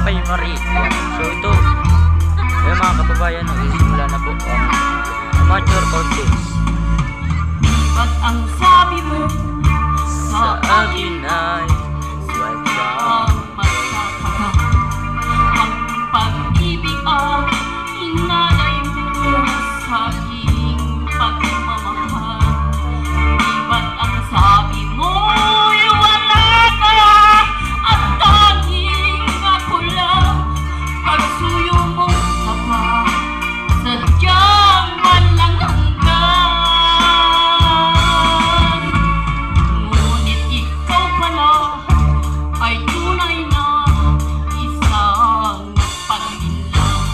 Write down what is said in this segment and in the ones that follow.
Primary. So ito, mga kababayan, nagsisimula na po ang amateur contest. Ba't ang sabi mo Sa akin ay swipe down. magkakaka? Ang pag-ibig ang inalay mo sa aking pagmamahal. Di ba't ang sabi mo wala ka at tanging ako lang? Pagsuyo mo ka pa, sadyang walang hanggan. Ngunit ikaw pala ay tunay na isang pag-inlang.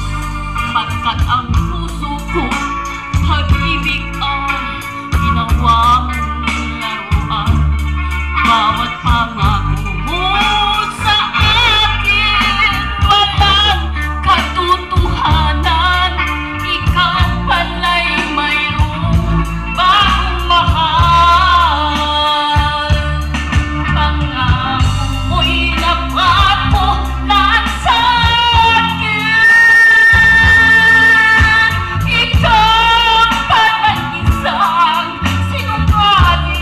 Pagkat ang puso ko, pag-ibig ay ginawang laruan. Bawat pangako mo sa akin, walang katotohanan. Ikaw pala'y mayroong bagong mahal. Pangako mo'y labat mo lahat sa akin. Ikaw pala'y isang sinungaling.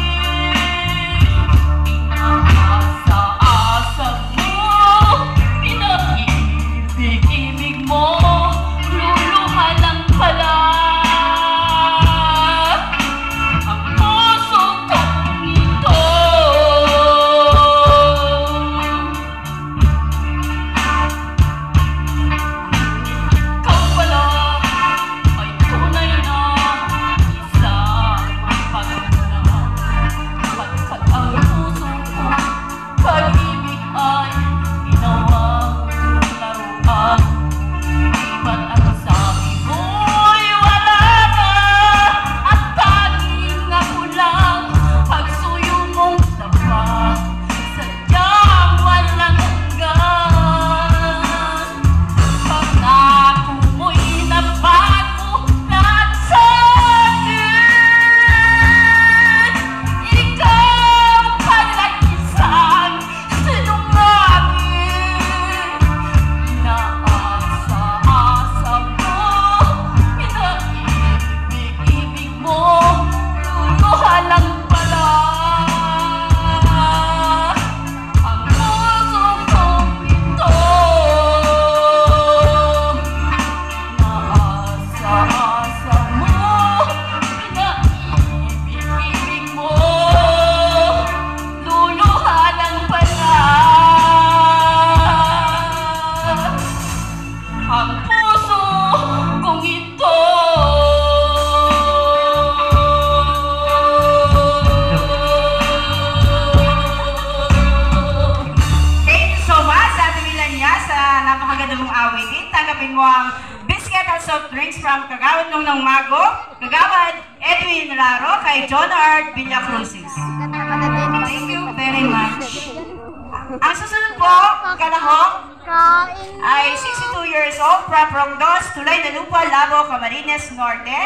Inaasa-asa mo, pinaibig-ibig mo, luluha lang pala. Ang puso kong ito. Ikaw pala ay tunay na isang pag-ulang. Pagkat ang puso ko, pag-ibig ay ginawang laruan. Di ba't ang sabi mo'y wala ka at tanging ako lang? Pagsuyo mong tapa, sadyang walang hanggan. Pangako mo'y nabago lahat sa akin. Ikaw pala'y isang sinungaling. Inaasa-asa mo, pinaibig-ibig mo, luluha lang pala. Ang puso kong ito. Inaasa-asa mo, pinaibig-ibig mo, luluha lang pala. Ang puso kong ito. Thank you so much, Ate Milania, sa napakaganda mong awitin. Tanggapin mo ang biscuit at soft drinks from Kagawad Nongnong Mago, Kagawad Edwin Laro, kay John Art Villacrucis. Thank you very much. Ang susunod po, kalahok, ay 62 years old, from Rongdos, Tulay na Lupa, Labo, Camarines Norte.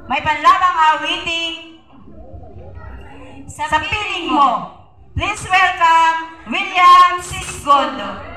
May panlabang awiting sa piling mo. Please welcome William Sisgondo.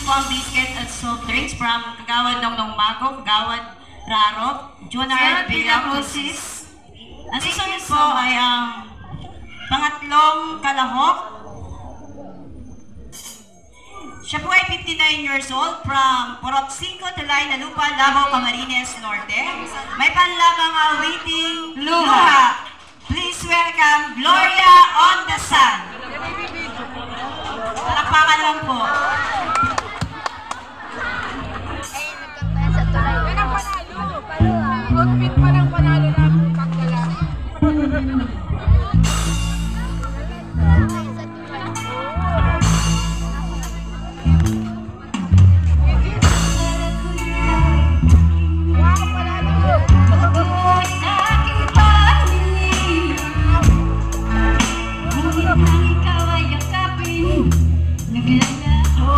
Ang biscuit at soft drinks from Kagawad Nongnong Mago, Kagawad Raro, Junard Villacosis. Ang susunod po ay ang pangatlong kalahok. Siya po ay 59 years old from Porok 5, Tulay, Lalupa, Labo, Camarines Norte. May panlabang awaiting luha. Please welcome Gloria on the Sun. Palakpakan lang po. Outfit pa lang panalo na pagkala. Naglalaro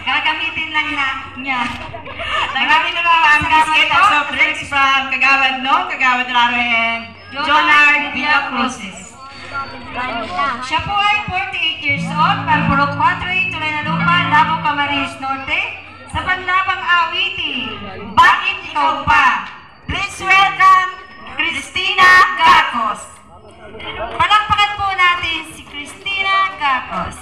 Gagamitin lang niya. Gagamitin na lang ang biscuit at soft drinks from Kagawad Raro and Jonard Villacruzes. Siya po ay 48 years old, Palpurok 138, Tulay na Lupa, Labo, Camarines Norte, sa panlabang awitin, Bakit Ikaw Pa? Please welcome Cristina Gacos. Palakpakan po natin si Cristina Gacos.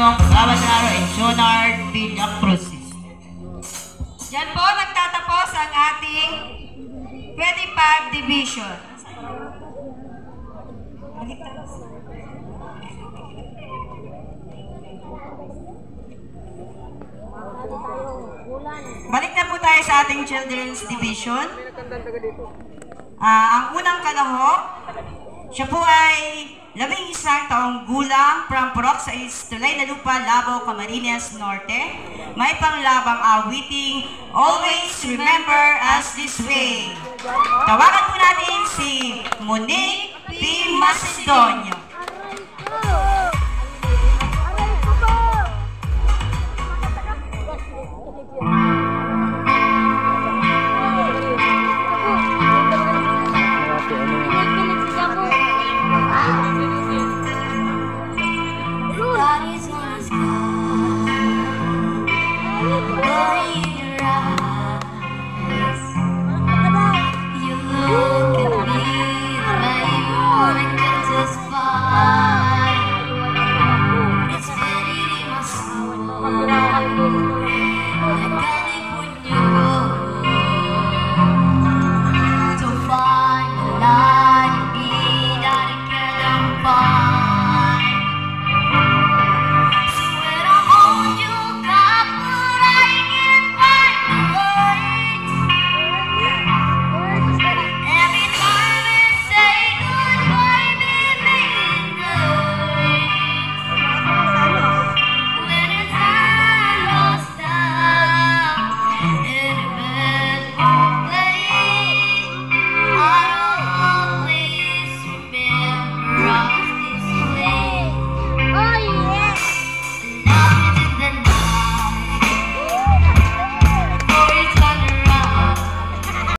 Kagawad Raro and Jonard Villacruzes. Yan po nagtatapos ang ating 25 division. Balik na po tayo sa ating children's division. Ang unang kalahok, siya po ay 11 taong gulang from Purok 6, Tulay na Lupa, Labo, Camarines Norte. May panglabang awiting Always Remember Us This Way. Tawagan po natin si Monique P. Macedonio.